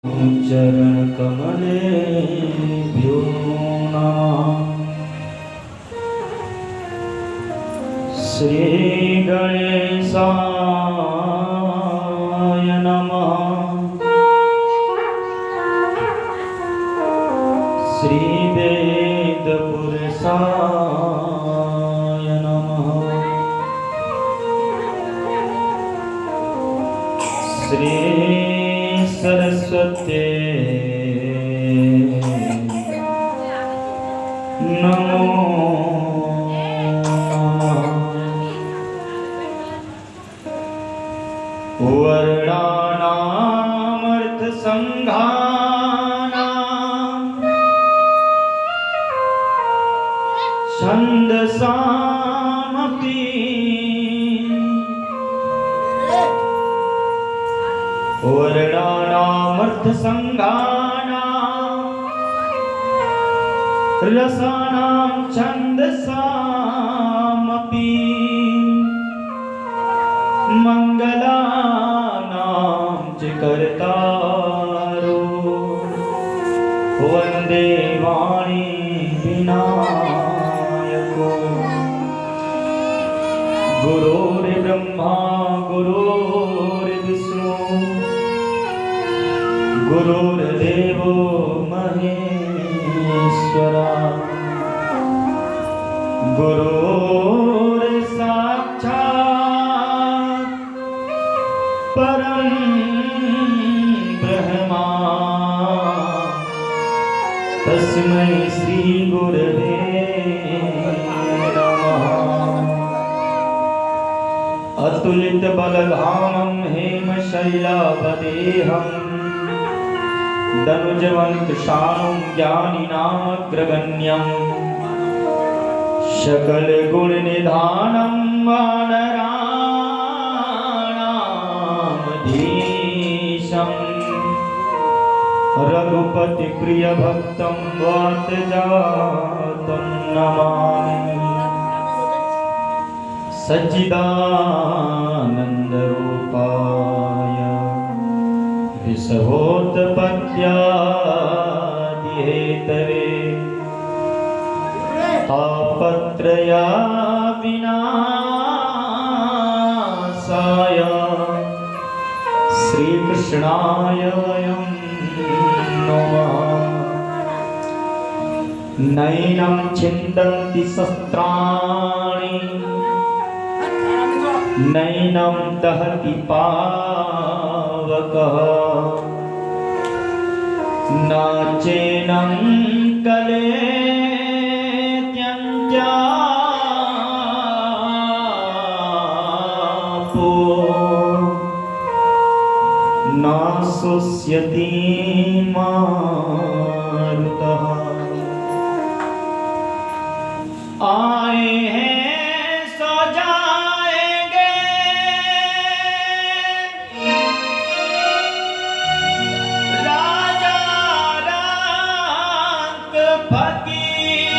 चरण कमलेभ्यो नमः। श्री गणेशाय नमः। श्री वेदपुरुषाय नमः। श्री सरस्वती नमो वर्णानामर्थ संघानां छन्दसामपि वर्णानामर्थ संघानां रसानां छन्दसामपि मंगलानां च कर्तारो वन्दे वाणी विनायको। गुरुर्ब्रह्मा गुरुर्विष्णु गुरुर्देवो महेश्वरा। गुरुर्साक्षात् परं ब्रह्मा तस्मै श्री गुरवे नमः। अतुलित बलधामं हेमशैलापदेहं दनुजवन्तशानुं ज्ञानिनामग्रगण्यं सकलगुणनिधानं वानराणामधीशं रघुपतिप्रियभक्तं वातजातं नमामि। सच्चिदानन्दरूपाय विसहोत्पत्यादिहेतवे तापत्रयाविनाशाय श्रीकृष्णाय वयं नमः। नैनं छिन्दन्ति शस्त्राणि नैनं दहति पावकः न चैनं क्लेद्यन्त्यापो न शुष्यति मारुतः। आए हैं सो जाएंगे राजा रंग फकीर।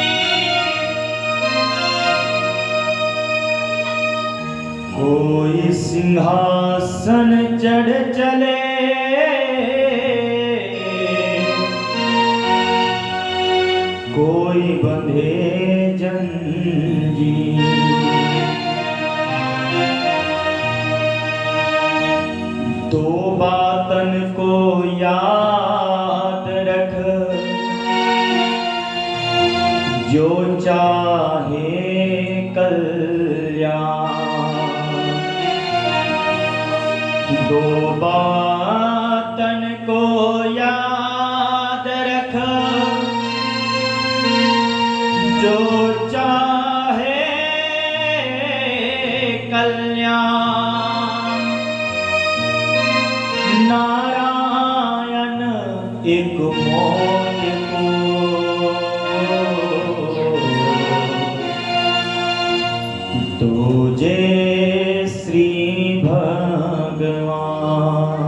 कोई सिंहासन चढ़ चले कोई बंधे जंजीर। दो बातन को याद रख जो चाहे कल्याण। दो बातन को याद रख जो चाहे कल्याण। नारायण एक मौत को तुझे श्री भगवान।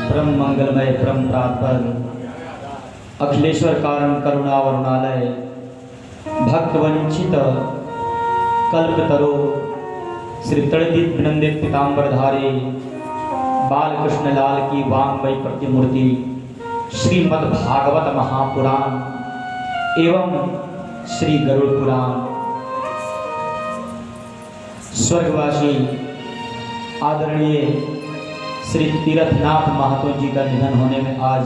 परम मंगलमय परम प्रातपर अखिलेश्वर कारण करुणा वरुणालय भक्त वंचित कल्पतरो श्री तड़दीप विनंदित पीताम्बरधारी बालकृष्ण लाल की वांगमयी प्रतिमूर्ति श्रीमद् भागवत महापुराण एवं श्री गरुड़ पुराण। स्वर्गवासी आदरणीय श्री तीर्थनाथ महातो जी का निधन होने में आज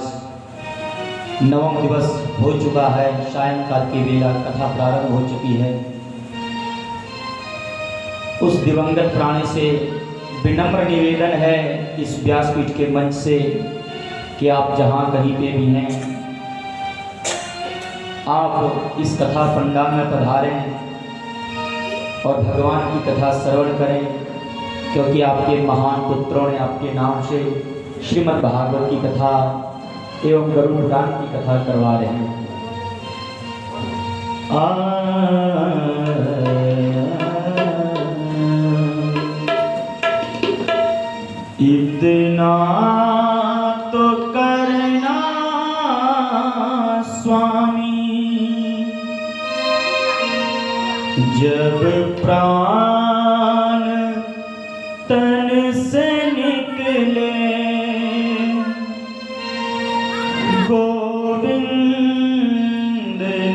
9वां दिवस हो चुका है। सायंकाल की वेला कथा प्रारंभ हो चुकी है। उस दिवंगत प्राणी से विनम्र निवेदन है इस व्यासपीठ के मंच से कि आप जहाँ कहीं पे भी हैं, आप इस कथा पंडाल में पधारें और भगवान की कथा श्रवण करें, क्योंकि आपके महान पुत्रों ने आपके नाम से श्रीमद् भागवत की कथा एवं गरुड़ पुराण की कथा करवा रहे हैं। इतना तो करना स्वामी, जब प्राण तन से निकले, गोविंद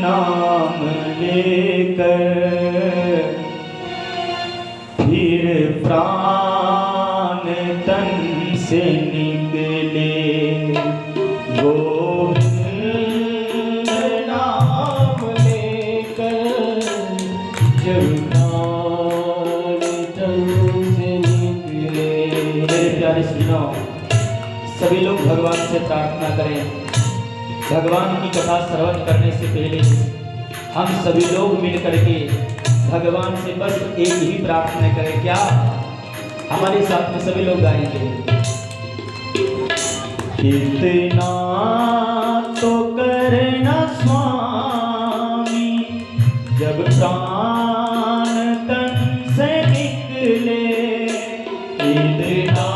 नाम लेकर फिर प्राण तन से निकले, गोविंद नाम लेकर जब प्राण तन से निकले। मेरे प्यारे सुनो, सभी लोग भगवान से प्रार्थना करें। भगवान की कथा श्रवण करने से पहले हम सभी लोग मिल करके भगवान से बस एक ही प्रार्थना करें। क्या हमारे साथ में सभी लोग गाएंगे? इतना तो करना स्वामी, जब प्राण तन से निकले, इतना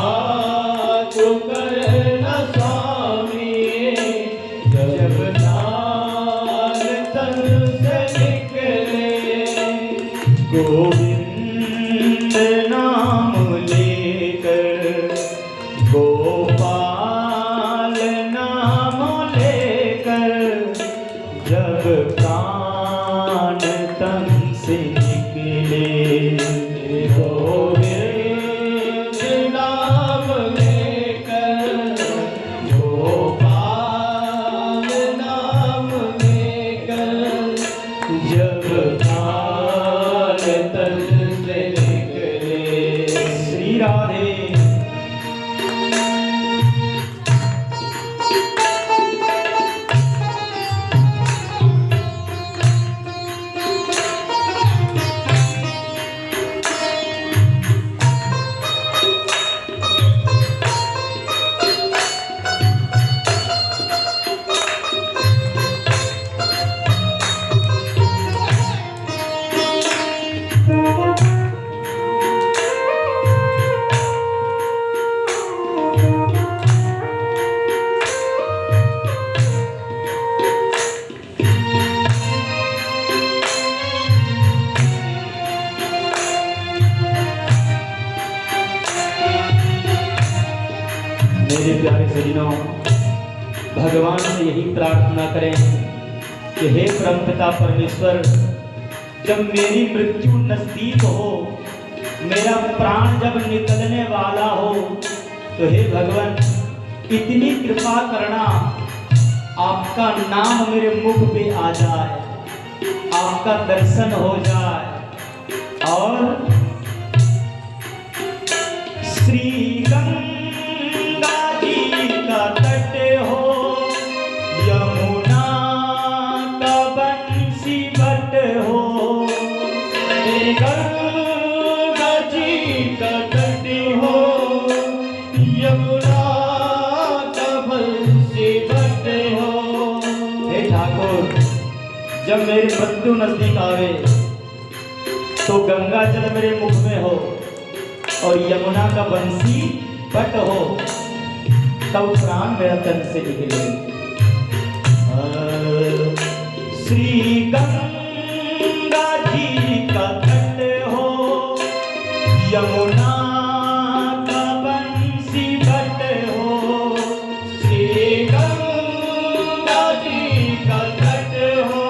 तो करना स्वामी, जब प्राण तन से निकले, गोविंद नाम लेकर, गोपाल नाम लेकर, जब प्राण तन से निकले, गोविंद नाम लेकर, गोपाल नाम लेकर, जब प्राण तन से निकले। श्री राधे। मेरे प्यारे सज्जनों, भगवान से यही प्रार्थना करें कि हे परमपिता परमेश्वर, जब मेरी मृत्यु नजदीक हो, मेरा प्राण जब निकलने वाला हो, तो हे भगवान इतनी कृपा करना, आपका नाम मेरे मुख पे आ जाए, आपका दर्शन हो जाए और श्री गंगा जी का तट हो, यमुना का बंसी बट हो, गंगा जी का तट हो, यमुना का बंसी बट हो। हे ठाकुर, जब मेरी मृत्यु नजदीक आवे तो गंगा जल मेरे मुख में हो और यमुना का बंसी बट हो, तब प्राण मेरा तन से निकले। श्री गंगा जी का तट हो, यमुना का बंसी बट हो, श्री गंगा जी का तट हो,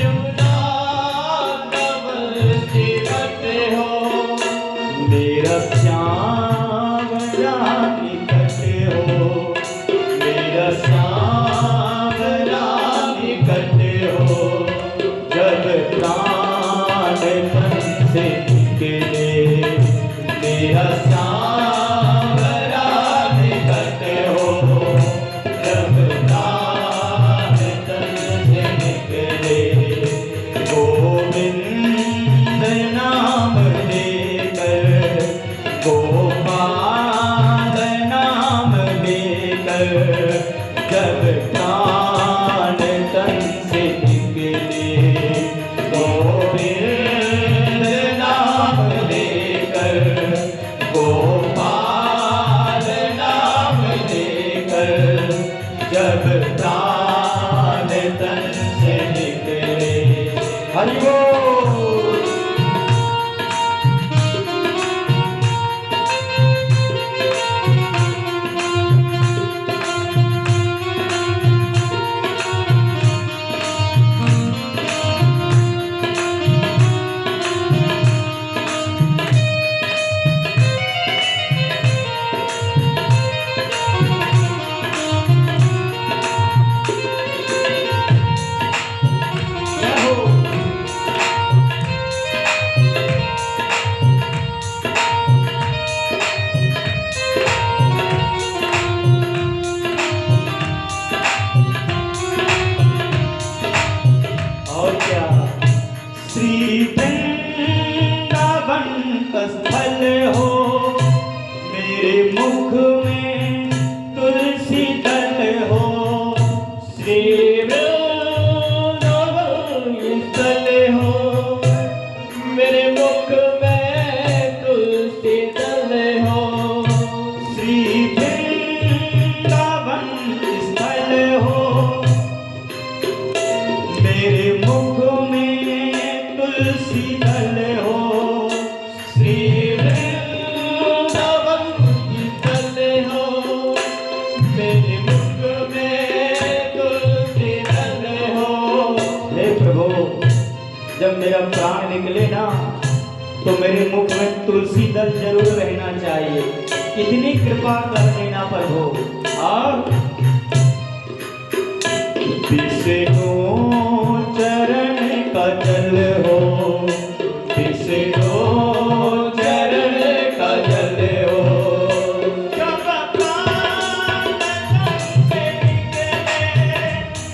यमुना का बंसी बट हो, मेरा श्याम राम निकट हो, मेरा श्याम राम निकट हो, जब प्राण तन से निकले, मेरा श्याम राम निकट हो, जब प्राण तन से निकले, गोविंद नाम लेकर, गोपाल नाम लेकर, जब प्राण तन से निकले, गोविंद नाम लेकर, गोपाल नाम लेकर, जब प्राण तन से निकले। हरि बोल। और क्या, श्री वृंदावन स्थल हो, मेरे मुख में तुलसी दल हो, श्री वृंदावन स्थल हो, मेरे मुख में तुलसी दल हो, श्री वृंदावन स्थल हो, मेरे मुख में तुलसी दल हो, श्री वृंदावन स्थल हो, मेरे मुख में तुलसी दल हो। हे प्रभु, जब मेरा प्राण निकले ना तो मेरे मुख में तुलसी दल जरूर रहना चाहिए। इतनी कृपा कर देना प्रभु। और विष्णु चरण का जल हो, विष्णु चरण का जल हो, जब प्राण तन से निकले,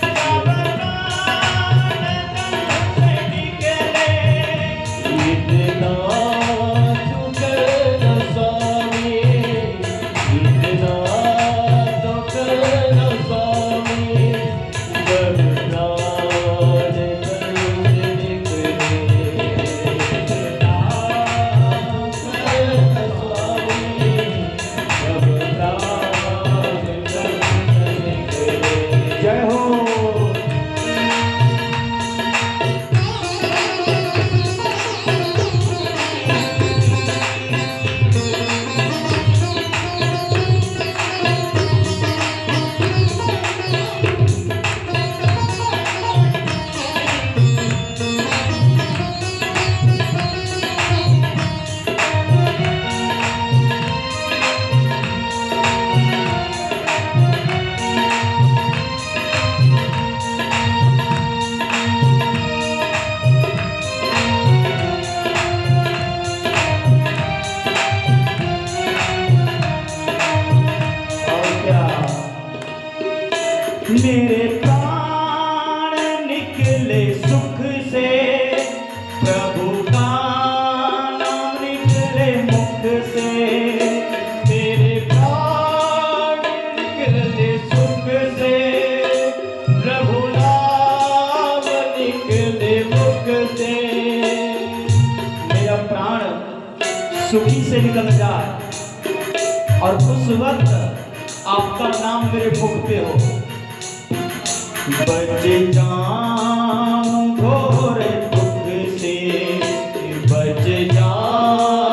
जब प्राण तन से निकले, इतना दुख न स्वामी, इतना दुख न स्वामी, जब प्राण तन से निकले, स्वामी, जब प्राण तन से निकले। जय हो। मेरे प्राण निकले सुख से, प्रभु का नाम निकले मुख से, मेरे प्राण निकले सुख से, प्रभु नाम निकले मुख से। मेरा प्राण सुखी से निकल जाए और उस वक्त आपका नाम मेरे मुख पे हो। बच जाऊं घोर दुख से, बच जाऊं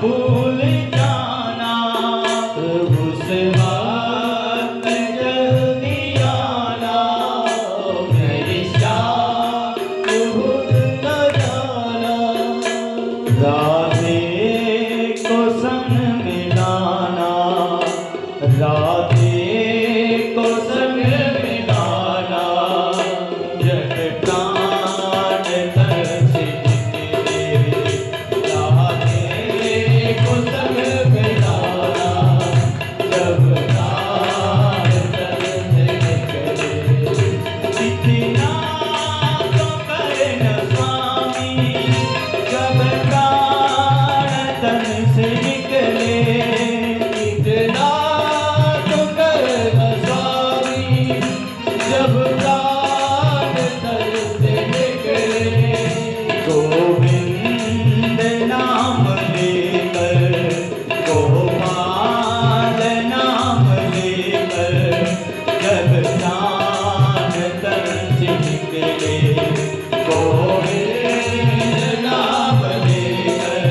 भूल जाना, उस वक्त जल्दी आना, मेरी शान भूल न जाना। राधे को संग मिलाना, राधे को संग मिलाना, जग प्राण तर से निकले। राधे को संग मिलाना, जब प्राण तर से निकले। इतना तो करना स्वामी, जब प्राण तन से निकले। इतना तो करना स्वामी, जब प्राण तन से निकले। गोविंद नाम लेकर, गोपाल नाम लेकर, जब प्राण तन से निकले। गोविंद नाम लेकर,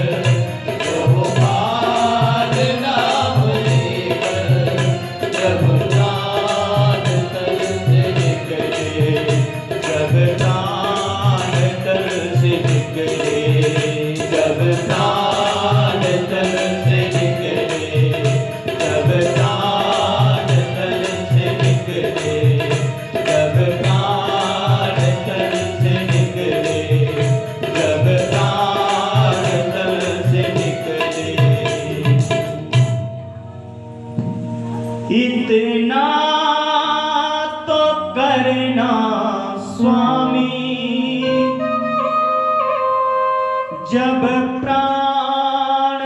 गोपाल नाम लेकर, जब प्राण तन से निकले। जब प्राण तन से निकले, जब प्राण तन से निकले, जब प्राण तन से निकले, जब प्राण तन से निकले, जब प्राण तन से निकले। इतना तो करना स्वामी, जब प्राण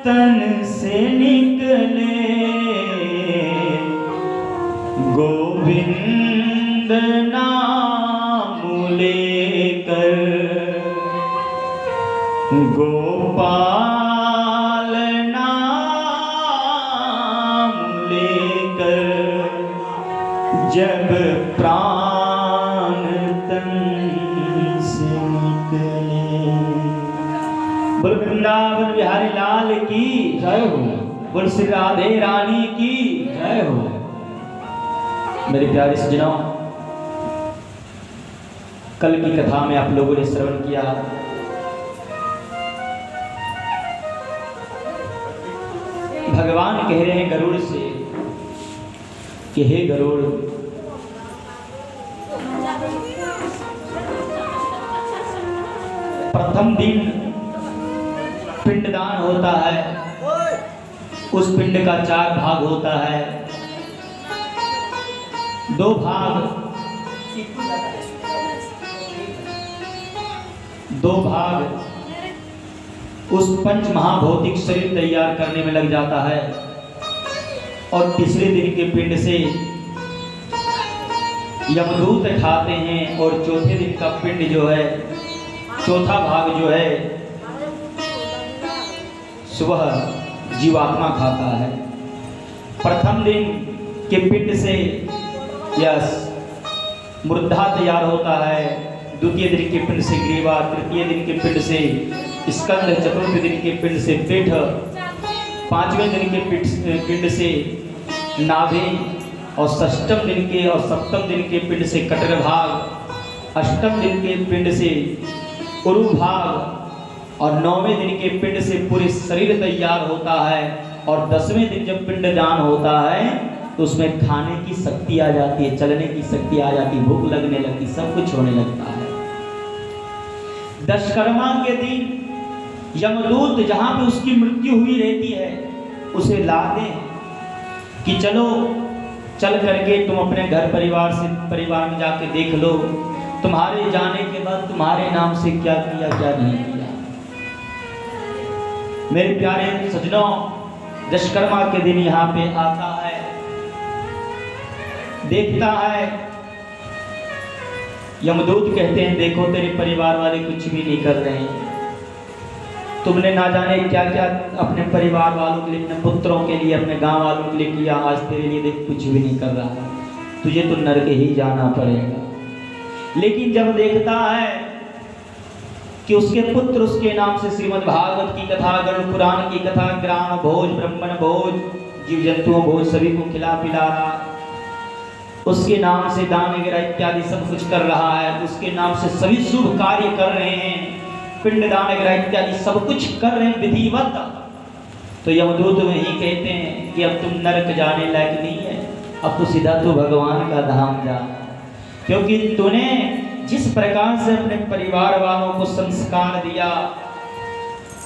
तन से निकले। गोविंद नाम लेकर, गोपाल नाम लेकर, जब प्राण तन से निकले। बोल वृंदावन बिहारी लाल की जय हो, बोल श्री राधे रानी की जय हो। मेरे प्यारे सज्जनों, कल की कथा में आप लोगों ने श्रवण किया, भगवान कह रहे हैं गरुड़ से कि हे गरुड़, प्रथम दिन पिंडदान होता है, उस पिंड का 4 भाग होता है। 2 भाग उस पंच महाभौतिक शरीर तैयार करने में लग जाता है, और तीसरे दिन के पिंड से यमदूत खाते हैं, और चौथे दिन का पिंड जो है, चौथा भाग जो है, वह जीवात्मा खाता है। प्रथम दिन के पिंड से यस मुर्दा तैयार होता है, द्वितीय दिन के पिंड से ग्रीवा, तृतीय दिन के पिंड से स्कंद, चतुर्थ दिन के पिंड से पीठ, 5वें दिन के पिंड से नाभि, और षष्ठम दिन के और सप्तम दिन के पिंड से कटर भाग, अष्टम दिन के पिंड से उरु भाग, और 9वें दिन के पिंड से पूरे शरीर तैयार होता है। और 10वें दिन जब पिंडदान होता है तो उसमें खाने की शक्ति आ जाती है, चलने की शक्ति आ जाती है, भूख लगने लगती, सब कुछ होने लगता है। दशकर्मा के दिन यमदूत जहां पे उसकी मृत्यु हुई रहती है उसे ला दे कि चलो चल करके तुम अपने घर परिवार में जाके देख लो, तुम्हारे जाने के बाद तुम्हारे नाम से क्या किया क्या नहीं किया। मेरे प्यारे सज्जनों, दशकर्मा के दिन यहाँ पे आता है, देखता है, यमदूत कहते हैं देखो तेरे परिवार वाले कुछ भी नहीं कर रहे हैं, तुमने ना जाने क्या क्या अपने परिवार वालों के लिए, अपने पुत्रों के लिए, अपने गांव वालों के लिए किया, आज तेरे लिए देख कुछ भी नहीं कर रहा है, तुझे तो नरक ही जाना पड़ेगा। लेकिन जब देखता है कि उसके पुत्र उसके नाम से श्रीमद् भागवत की कथा, गरुड़ पुराण की कथा, ग्राम भोज, ब्राह्मण भोज, जीव जंतुओं भोज सभी को खिला पिला रहा, उसके नाम से दान वगैरह इत्यादि सब कुछ कर रहा है, उसके नाम से सभी शुभ कार्य कर रहे हैं, पिंडदान वगैरह इत्यादि सब कुछ कर रहे हैं विधिवत। तो यमदूत में ही कहते हैं कि अब तुम नरक जाने लायक नहीं है, अब तो सीधा तू भगवान का धाम जा, क्योंकि तूने जिस प्रकार से अपने परिवार वालों को संस्कार दिया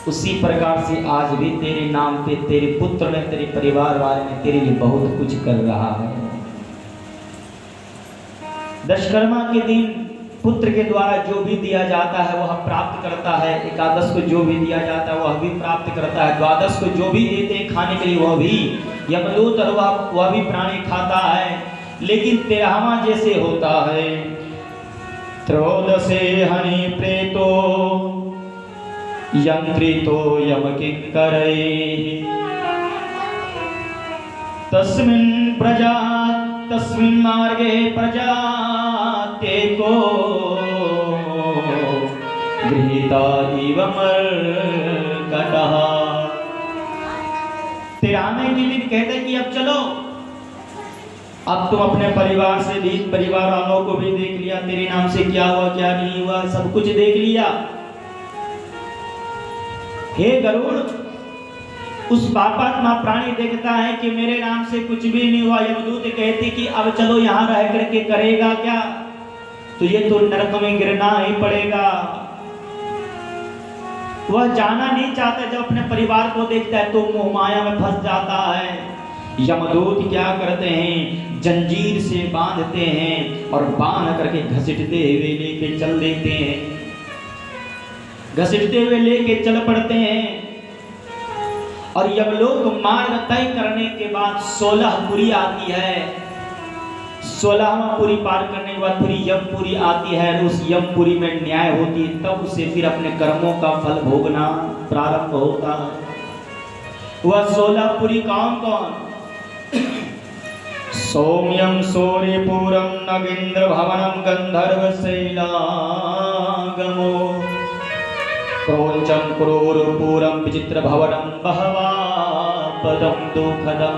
उसी प्रकार से आज भी तेरे नाम पे तेरे पुत्र ने, तेरे परिवार वाले ने तेरे लिए बहुत कुछ कर रहा है। दशकर्मा के दिन पुत्र के द्वारा जो भी दिया जाता है वह प्राप्त करता है, एकादश को जो भी दिया जाता है वह भी प्राप्त करता है, द्वादश को जो भी देते हैं खाने के लिए वह भी यमदूत और वह भी प्राणी खाता है। लेकिन 13वां जैसे होता है, त्रयोदशे हनि प्रेतो यंत्रितो यम किंकरैः तस्मिन् मार्गे प्रजा तेको गृहीता इव मर्कटः। 13वें के दिन कहते कि अब चलो, अब तुम अपने परिवार से भी, परिवार वालों को भी देख लिया, तेरे नाम से क्या हुआ क्या नहीं हुआ सब कुछ देख लिया। हे गरुड़, उस पापात्मा प्राणी देखता है कि मेरे नाम से कुछ भी नहीं हुआ। यमदूत कहते कि अब चलो यहाँ रह करके करेगा क्या, तुझे तो नरक में गिरना ही पड़ेगा। वह जाना नहीं चाहता, जब अपने परिवार को देखता है तो मोह माया में फंस जाता है। यमदूत क्या करते हैं, जंजीर से बांधते हैं और बांध करके घसीटते हुए लेके चल देते हैं, घसीटते हुए लेके चल पड़ते हैं। और यमलोक मार्ग तय करने के बाद 16 पुरी आती है, 16वां पुरी पार करने के बाद फिर यमपुरी आती है। उस यमपुरी में न्याय होती है, तब उसे फिर अपने कर्मों का फल भोगना प्रारंभ होता है। वह 16 पुरी कौन कौन? सौम्यम सूर्यपुरम नगेंद्र भवनम गंधर्व शैलागमो क्रोचम क्रूरपुरम विचित्र भवनम बहवा पदम दुखदम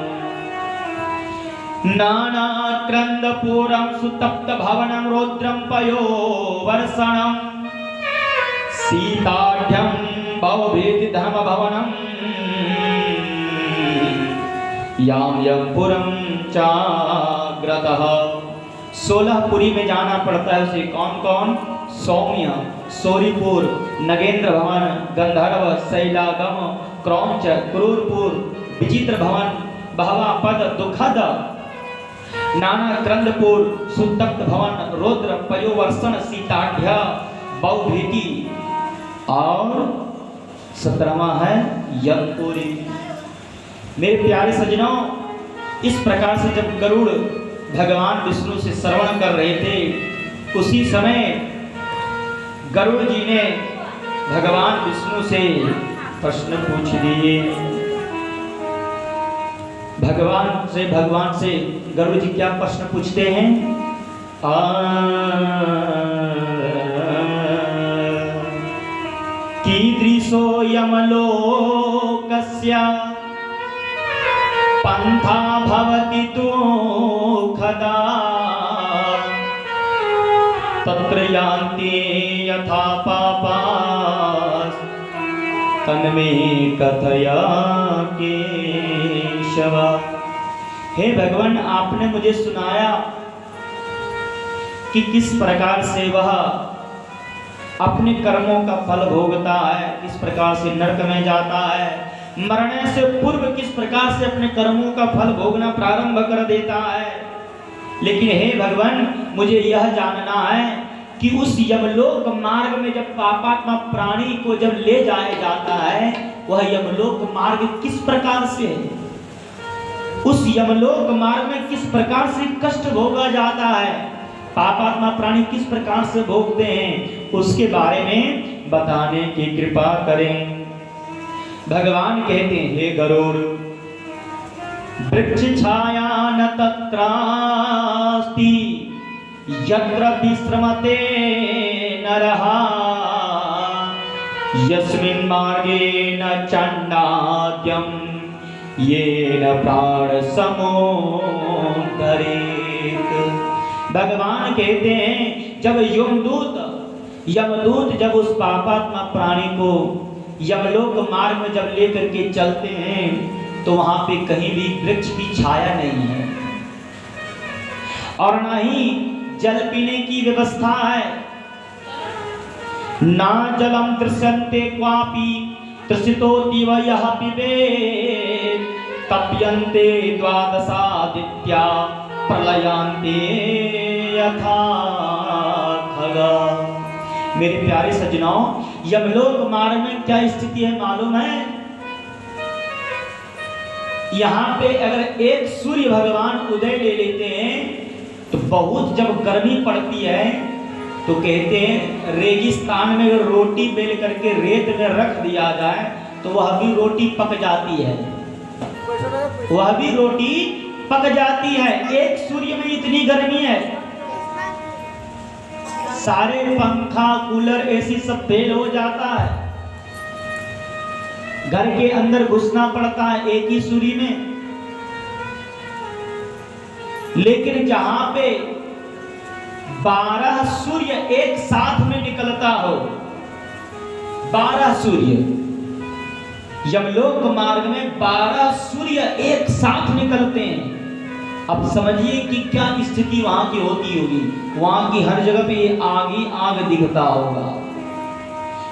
नानाक्रंदपुरम सुतप्त भवनम रौद्रम पयो वर्षणम सीताढ्यम भवभीति धर्म भवनम याम यमपुरम चाग्रतः। 16 पुरी में जाना पड़ता है उसे। कौन कौन? सौम्य, सूर्यपुर, नगेंद्र भवन, गंधर्व, शैलागम, क्रौंच, क्रूरपुर, विचित्र भवन, बहवा पद दुखद, नाना क्रंदपुर, सुतप्त भवन, रौद्र पयोवर्षण, सीताढ्य, बहुभीति और 17वां है यमपुरी। मेरे प्यारे सज्जनों, इस प्रकार से जब गरुड़ भगवान विष्णु से श्रवण कर रहे थे, उसी समय गरुड़ जी ने भगवान विष्णु से प्रश्न पूछ दिए। भगवान से गरुड़ जी क्या प्रश्न पूछते हैं? कीदृशो यमलोकस्य पंथा भवति दुःखदा तत्र यान्ति यथा पापास् तन्मे कथया केशव। हे भगवान, आपने मुझे सुनाया कि किस प्रकार से वह अपने कर्मों का फल भोगता है, किस प्रकार से नरक में जाता है, मरने से पूर्व किस प्रकार से अपने कर्मों का फल भोगना प्रारंभ कर देता है। लेकिन हे भगवान, मुझे यह जानना है कि उस यमलोक मार्ग में जब पापात्मा प्राणी को जब ले जाया जाता है, वह यमलोक मार्ग किस प्रकार से है, उस यमलोक मार्ग में किस प्रकार से कष्ट भोगा जाता है, पापात्मा प्राणी किस प्रकार से भोगते हैं, उसके बारे में बताने की कृपा करें। भगवान कहते हैं, हे गरुड़, वृक्ष छाया न तत्रास्ति यत्र विश्रमते नरः यस्मिन् मार्गेण चण्डाद्यं येन प्राण समोद्धरेत्। भगवान कहते हैं जब यमदूत जब उस पापात्मा प्राणी को यमलोक मार्ग में जब लेकर के चलते हैं तो वहां पे कहीं भी वृक्ष की छाया नहीं है और ना ही जल पीने की व्यवस्था है, ना जलम तृष्यन्ते क्वापि तृषितोऽतीव यः पिबेत् तप्यन्ते द्वादशादित्या प्रलयन्ते यथा खगा। मेरे प्यारे सज्जनों, यमलोक मार्ग में क्या स्थिति है मालूम है? यहाँ पे अगर एक सूर्य भगवान उदय ले लेते हैं तो बहुत जब गर्मी पड़ती है तो कहते हैं रेगिस्तान में अगर रोटी बेल करके रेत में रख दिया जाए तो वह भी रोटी पक जाती है, वह भी रोटी पक जाती है। एक सूर्य में इतनी गर्मी है, सारे पंखा कूलर एसी सब फेल हो जाता है, घर के अंदर घुसना पड़ता है एक ही सूर्य में। लेकिन जहां पे 12 सूर्य एक साथ में निकलता हो, 12 सूर्य यमलोक मार्ग में 12 सूर्य एक साथ निकलते हैं। अब समझिए कि क्या स्थिति वहां की होती होगी। वहां की हर जगह पे आग ही आग दिखता होगा।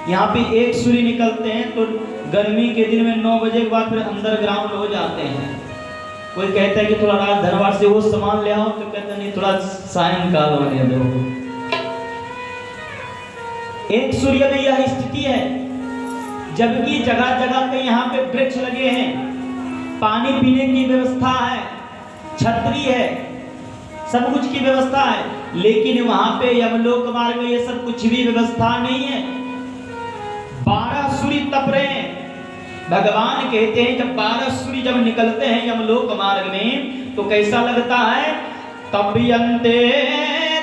यहाँ पे एक सूर्य निकलते हैं तो गर्मी के दिन में 9 बजे के बाद फिर अंडरग्राउंड हो जाते हैं। कोई कहता है कि थोड़ा रात धनवार से वो सामान ले आओ, तो कहता नहीं थोड़ा सायंकाल होने दो। एक सूर्य में यह स्थिति है, जबकि जगह जगह पे यहाँ पे वृक्ष लगे हैं, पानी पीने की व्यवस्था है, छतरी है, सब कुछ की व्यवस्था है, लेकिन वहां पे यमलोक मार्ग में ये सब कुछ भी व्यवस्था नहीं है। 12 सूर्य तप रहे हैं। भगवान कहते हैं जब 12 सूर्य जब निकलते हैं यमलोक मार्ग में तो कैसा लगता है? तप्यन्ते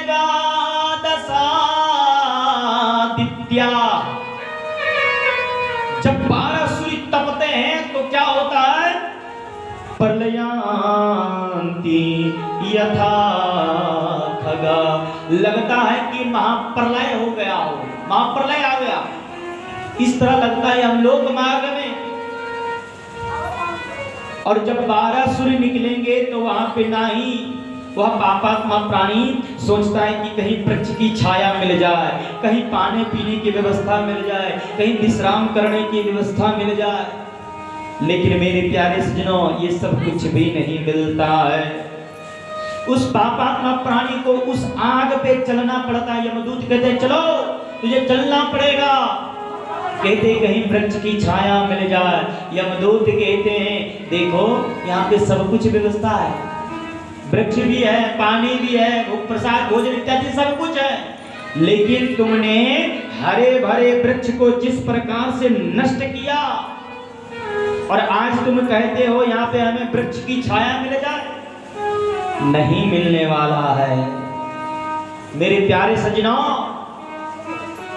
द्वादशादित्या। जब 12 सूर्य तपते हैं तो क्या होता है? प्रलयन्ति यथा खगा। लगता है कि महाप्रलय हो गया हो, महाप्रलय आ गया, इस तरह लगता है यमलोक मार्ग में। और जब 12 सूर्य निकलेंगे तो वहां पे ना ही वह पापात्मा प्राणी सोचता है कि कहीं वृक्ष की छाया मिल जाए, कहीं पानी पीने की व्यवस्था मिल जाए, कहीं विश्राम करने की व्यवस्था मिल जाए। लेकिन मेरे प्यारे सज्जनों, ये सब कुछ भी नहीं मिलता है। उस पापात्मा प्राणी को उस आग पे चलना पड़ता है। यमदूत कहते हैं चलो तुझे चलना पड़ेगा, कहते कहीं वृक्ष की छाया मिल जाए। यमदूत कहते हैं देखो यहाँ पे सब कुछ व्यवस्था है, वृक्ष भी है, पानी भी है, प्रसाद भोजन इत्यादि सब कुछ है, लेकिन तुमने हरे भरे वृक्ष को जिस प्रकार से नष्ट किया और आज तुम कहते हो यहाँ पे हमें वृक्ष की छाया मिल जाए, नहीं मिलने वाला है। मेरे प्यारे सज्जनों,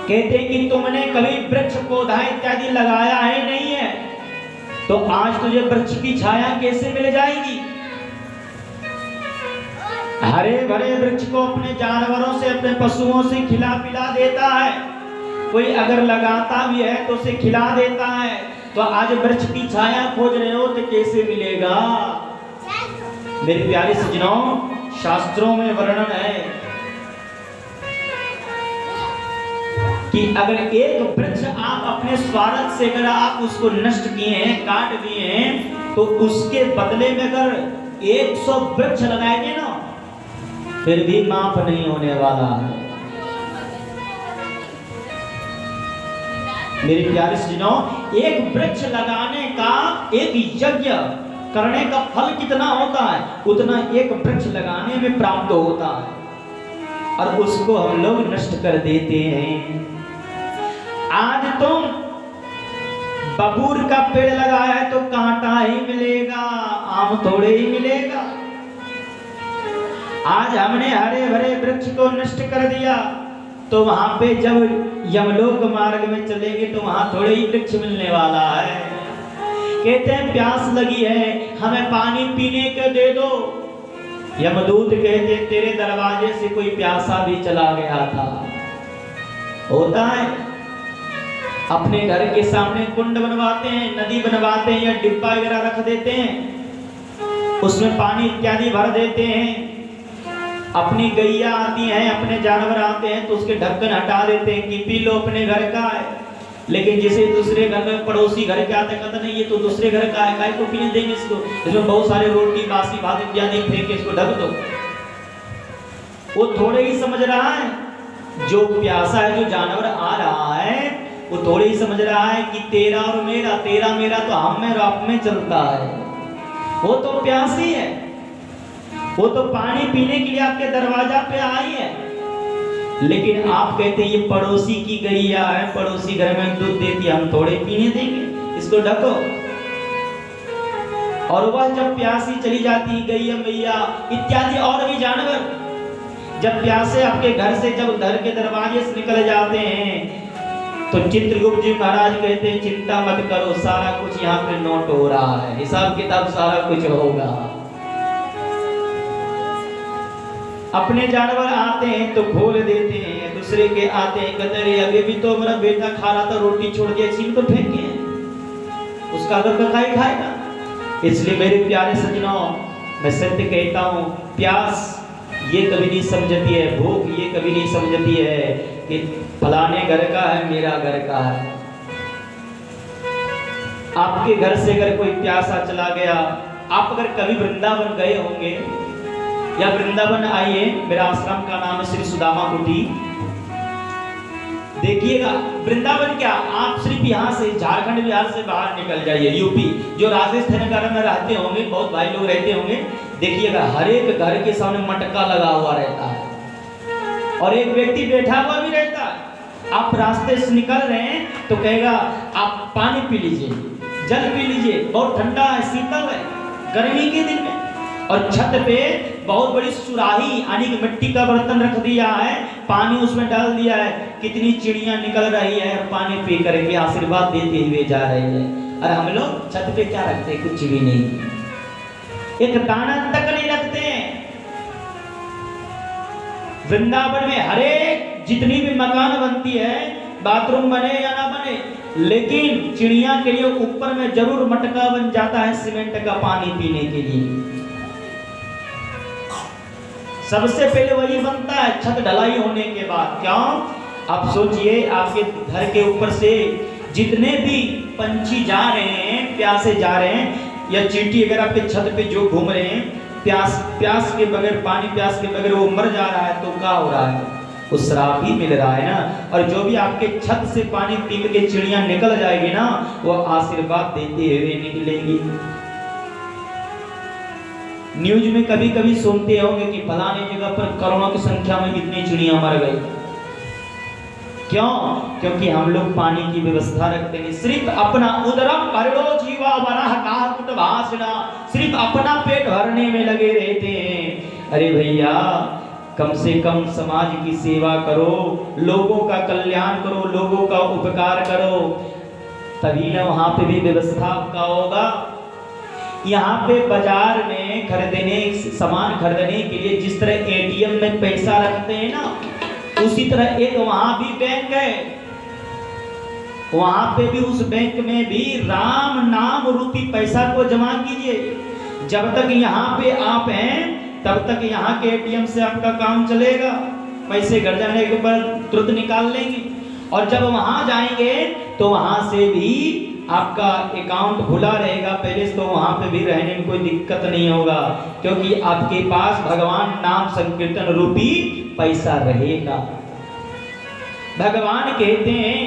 कहते कि तुमने कभी वृक्ष पौधा इत्यादि लगाया है नहीं है, तो आज तुझे वृक्ष की छाया कैसे मिल जाएगी? हरे भरे वृक्ष को अपने जानवरों से, अपने पशुओं से खिला पिला देता है, कोई अगर लगाता भी है तो उसे खिला देता है, तो आज वृक्ष की छाया खोज रहे हो तो कैसे मिलेगा? मेरे प्यारे सज्जनों, शास्त्रों में वर्णन है कि अगर एक वृक्ष आप अपने स्वार्थ से अगर आप उसको नष्ट किए हैं, काट दिए हैं, तो उसके बदले में अगर 100 वृक्ष लगाएंगे ना, फिर भी माफ नहीं होने वाला है। मेरे प्यारे सज्जनों, एक वृक्ष लगाने का, एक यज्ञ करने का फल कितना होता है, उतना एक वृक्ष लगाने में प्राप्त होता है, और उसको हम लोग नष्ट कर देते हैं। आज तुम बबूर का पेड़ लगाया है तो कांटा ही मिलेगा, आम थोड़े ही मिलेगा। आज हमने हरे भरे वृक्ष को नष्ट कर दिया, तो वहां पे जब यमलोक मार्ग में चलेंगे तो वहां थोड़े ही वृक्ष मिलने वाला है। कहते हैं प्यास लगी है, हमें पानी पीने के दे दो। यमदूत कहते तेरे दरवाजे से कोई प्यासा भी चला गया था। होता है, अपने घर के सामने कुंड बनवाते हैं, नदी बनवाते हैं या डिब्बा वगैरह रख देते हैं, उसमें पानी इत्यादि भर देते हैं। अपनी गैया आती हैं, अपने जानवर आते हैं तो उसके ढक्कन हटा देते हैं कि पी लो, अपने घर का है। लेकिन जिसे दूसरे घर में पड़ोसी घर के आते कहते नहीं ये तो दूसरे घर का है, काय को पीने देंगे इसको, इसमें बहुत सारे रोटी बासी भात इत्यादि फेंक के इसको ढक दो। वो थोड़े ही समझ रहा है, जो प्यासा है, जो जानवर आ रहा है, वो थोड़े ही समझ रहा है कि तेरा और मेरा, तेरा मेरा तो हम में और आप में चलता है। वो तो प्यासी है, वो तो पानी पीने के लिए आपके दरवाजा पे आई है। लेकिन आप कहते हैं ये पड़ोसी की गैया है, पड़ोसी घर में दूध देती है, हम थोड़े पीने देंगे, इसको ढको। और वह जब प्यासी चली जाती है, गैया मैया इत्यादि और भी जानवर जब प्यासे आपके घर से, जब घर के दरवाजे से निकल जाते हैं, तो चित्रगुप्त जी महाराज कहते हैं चिंता मत करो, सारा कुछ यहाँ पे नोट हो रहा है, हिसाब किताब सारा कुछ होगा। अपने जानवर आते हैं तो खोल देते हैं, दूसरे के आते हैं कहते हैं अभी भी तो मेरा बेटा खा रहा था, रोटी छोड़ दिया, छीन तो फेंके, उसका अगर ककाई खाएगा। इसलिए मेरे प्यारे सज्जनों, मैं सत्य कहता हूँ, प्यास ये कभी नहीं समझती है, भूख ये कभी नहीं समझती है कि फलाने घर का है, मेरा घर का है। आपके घर से अगर कोई प्यासा चला गया, आप अगर कभी वृंदावन गए होंगे या वृंदावन आइए, मेरा आश्रम का नाम है श्री सुदामा कुटी। देखिएगा वृंदावन क्या, आप सिर्फ यहाँ से झारखंड बिहार से बाहर निकल जाइए, यूपी जो राजस्थान वगैरह में रहते होंगे, बहुत भाई लोग रहते होंगे, देखिएगा हर एक घर के सामने मटका लगा हुआ रहता है और एक व्यक्ति बैठा हुआ भी रहता है। आप रास्ते से निकल रहे हैं तो कहेगा आप पानी पी लीजिए, जल पी लीजिए, बहुत ठंडा है, शीतल है, गर्मी के दिन में। और छत पे बहुत बड़ी सुराही यानी कि मिट्टी का बर्तन रख दिया है, पानी उसमें डाल दिया है, कितनी चिड़ियां निकल रही है, पानी पी करके आशीर्वाद देते हुए जा रही है। और हम लोग छत पे क्या रखते हैं, कुछ भी नहीं, एक दाना तक नहीं रखते हैं। वृंदावन में हर एक जितनी भी मकान बनती है, बाथरूम बने या ना बने, लेकिन चिड़िया के लिए ऊपर में जरूर मटका बन जाता है सीमेंट का पानी पीने के लिए। सबसे पहले वही बनता है छत ढलाई होने के बाद। क्यों? आप सोचिए, आपके घर के ऊपर से जितने भी पंछी जा रहे हैं, प्यासे जा रहे हैं, या चींटी अगर आपके छत पे जो घूम रहे हैं, प्यास के बगैर, पानी प्यास के बगैर वो मर जा रहा है, तो क्या हो रहा है, वो श्राप ही मिल रहा है ना। और जो भी आपके छत से पानी पी के चिड़िया निकल जाएगी ना, वो आशीर्वाद देते हुए निकलेंगी। न्यूज में कभी कभी सुनते होंगे कि फलाने जगह पर करोड़ों की संख्या में कितनी चिड़िया मर गई। क्यों? क्योंकि हम लोग पानी की व्यवस्था रखते हैं, सिर्फ अपना उदरम भरो जीवा वरह काकुट भाषणा, सिर्फ अपना पेट भरने में लगे रहते हैं। अरे भैया, कम से कम समाज की सेवा करो, लोगों का कल्याण करो, लोगों का उपकार करो, तभी ना वहां पे भी व्यवस्था का होगा। यहाँ पे बाजार में खरीदने, सामान खरीदने के लिए जिस तरह एटीएम में पैसा रखते हैं ना, उसी तरह एक वहां भी बैंक है, वहां पे भी उस बैंक में भी राम नाम रूपी पैसा को जमा कीजिए। जब तक यहाँ पे आप हैं तब तक यहाँ के एटीएम से आपका काम चलेगा, पैसे घर जाने के बाद तुरंत निकाल लेंगे। और जब वहां जाएंगे तो वहां से भी आपका अकाउंट खुला रहेगा पहले से, तो वहां पे भी रहने में कोई दिक्कत नहीं होगा, क्योंकि आपके पास भगवान नाम संकीर्तन रूपी पैसा रहेगा। भगवान कहते हैं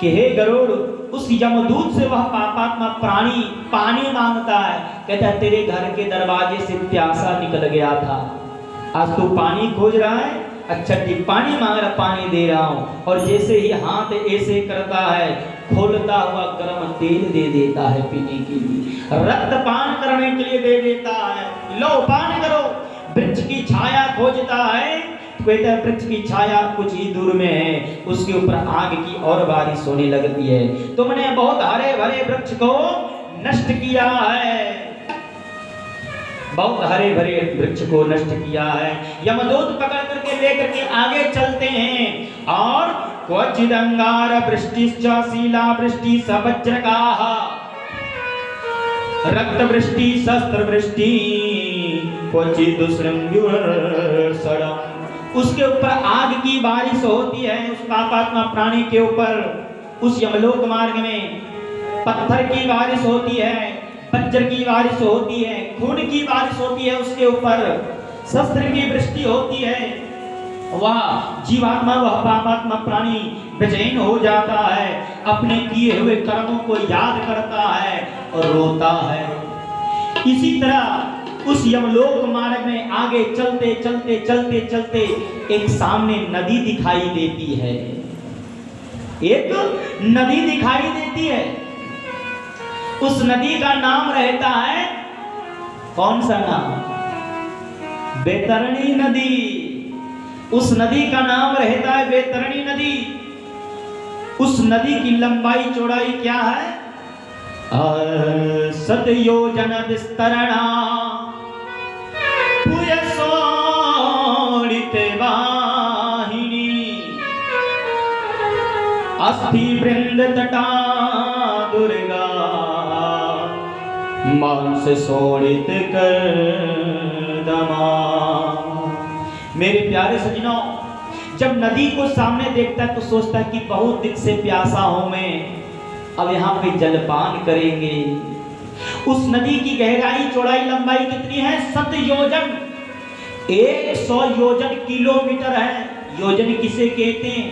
कि हे गरुड़, उस यमदूत से वह पापात्मा प्राणी पानी मांगता है, कहता है तेरे घर के दरवाजे से प्यासा निकल गया था, आज तू पानी खोज रहा है, अच्छा ठीक, पानी मांग रहा, पानी दे रहा हूं। और जैसे ही हाथ ऐसे करता है, खोलता हुआ गर्म तेल दे देता है पीने के लिए, रक्त पान करने के लिए दे देता है, लो पान करो। वृक्ष की छाया खोजता है, कहता है वृक्ष की छाया कुछ ही दूर में है, उसके ऊपर आग की और बारिश होने लगती है। तुमने बहुत हरे भरे वृक्ष को नष्ट किया है, बहुत हरे भरे वृक्ष को नष्ट किया है। यमदूत पकड़ करके लेकर के आगे चलते हैं और क्वचिदंगार वृष्टिश्च शीला वृष्टि सवज्रकाः रक्त वृष्टि शस्त्र वृष्टि क्वचिद उसके ऊपर आग की बारिश होती है, उस पापात्मा प्राणी के ऊपर। उस यमलोक मार्ग में पत्थर की बारिश होती है, वज्र की बारिश होती है, खून की बारिश होती है, उसके ऊपर शस्त्र की वृष्टि होती है। वह जीवात्मा, वह पापात्मा प्राणी बेचैन हो जाता है, अपने किए हुए कर्मों को याद करता है और रोता है। इसी तरह उस यमलोक मार्ग में आगे चलते चलते चलते चलते एक सामने नदी दिखाई देती है, एक नदी दिखाई देती है। उस नदी का नाम रहता है, कौन सा नाम? बैतरणी नदी। उस नदी का नाम रहता है बैतरणी नदी। उस नदी की लंबाई चौड़ाई क्या है? 7 योजन विस्तरणा पुयसोणित वाहिनी अस्थि वृंद तटा दुर्गा मांस शोणित कर्दमा। मेरे प्यारे सज्जनों, जब नदी को सामने देखता है तो सोचता है कि बहुत दिन से प्यासा हूं मैं, अब यहाँ पे जलपान करेंगे। उस नदी की गहराई चौड़ाई लंबाई कितनी है? 7 योजन, 100 योजन किलोमीटर है। योजन किसे कहते हैं?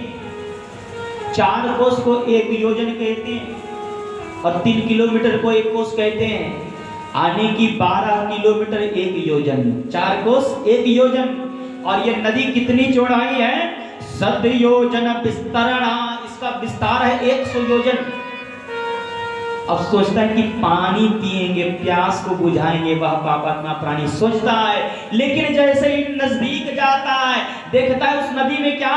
4 कोस को 1 योजन कहते हैं और 3 किलोमीटर को 1 कोस कहते हैं। आने की 12 किलोमीटर 1 योजन, 4 कोस 1 योजन। और ये नदी कितनी चौड़ाई है? 7 योजन विस्तरणा, इसका विस्तार है 100 योजन। अब सोचता है कि पानी पिएंगे, प्यास को बुझाएंगे, वह पापात्मा प्राणी सोचता है। लेकिन जैसे ही नजदीक जाता है देखता है उस नदी में क्या?